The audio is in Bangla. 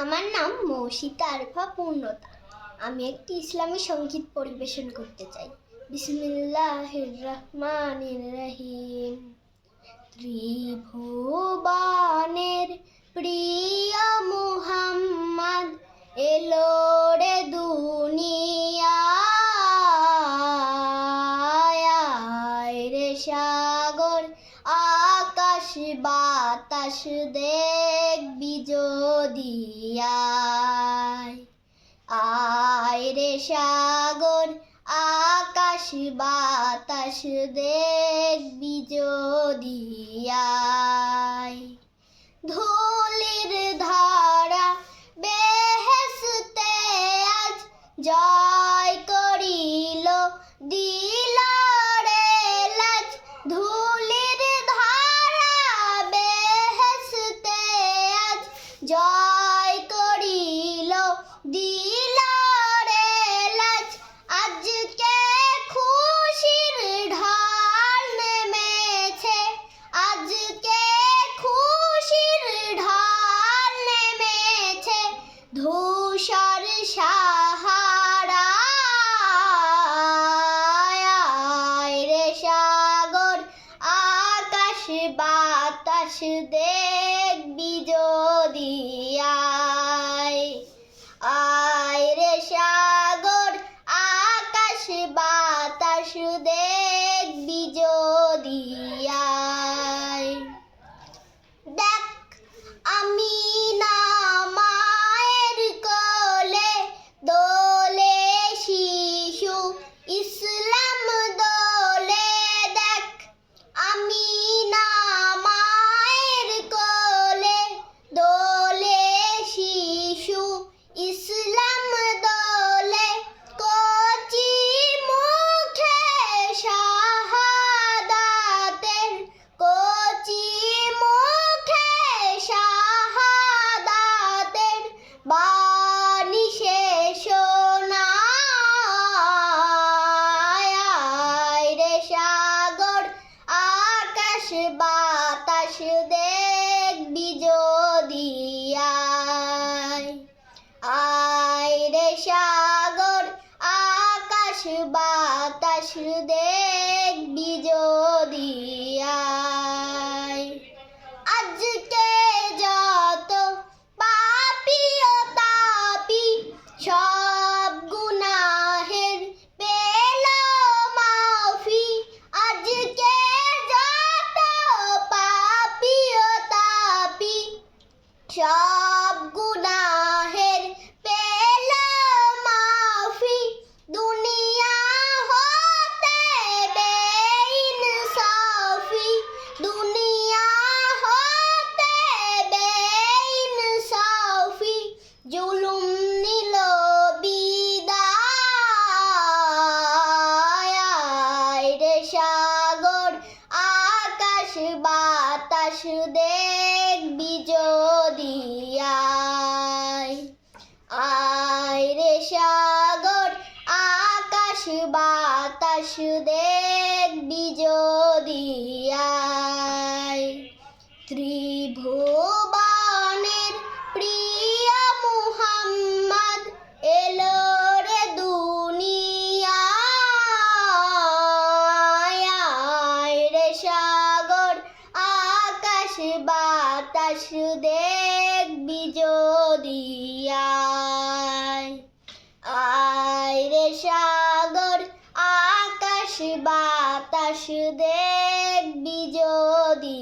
আমার নাম মৌসিতা আরফা পূর্ণতা। আমি একটি ইসলামী সঙ্গীত পরিবেশন করতে চাই। বিসমিল্লাহির রহমানির রহিম। ত্রিভুবনের প্রিয় মুহাম্মদ এলো রে দুনিয়ায়, রে সাগর আকাশ বাতাস দেখবি যদি আয় রে সাগর আকাশ বাতাস দেখবি যদি ধুলির ধারা বেহেশতে আজ জয় করিল দিল রে লাজ। ধুলির ধারা বেহেশতে আজ জয় করিল দিল রে লাজ। আজকে খুশির ঢাল নেমেছে, আজকে খুশির ঢাল নেমেছে ধূসর সাহারায়, রে সাগর আকাশ বাতাস দেখবি যদি আয় রে সাগর আকাশ বাতাস দেখবি যদি দেখ আমি না মায়ের কোলে দোলে শিশু ইসলাম দোলে। দেখ আমি না মায়ের কোলে দোলে শিশু ইসলাম দোলে। কচি মুখে শাহাদাতের, কচি মুখে শাহাদাতের বাণী শেষ শোনায়, রে সাগর আকাশ বাতাস দেখবি যদি আয় রে সাগর আকাশ বাতাস দেখবি যদি আজকে যত পাপী ও তাপী সব গুনাহের পেল মাফি। আজকে যত পাপী ও তাপী সব গুনাহের পেল মাফি। দুনিয়া হতে বেইনসাফি, দুনিয়া হতে বেইনসাফি জুলুম নিল বিদায়, রে সাগর আকাশ বাতাস দেখবি যদি আয় রে সাগর আকাশ বাতাস দেখবি যদি ত্রিভুবনের প্রিয় মুহাম্মদ এলো রে দুনিয়ায়, রে সাগর আকাশ বাতাস দেখবি যদি আয় রে সাগর আকাশ বাতাস দেখবি যদি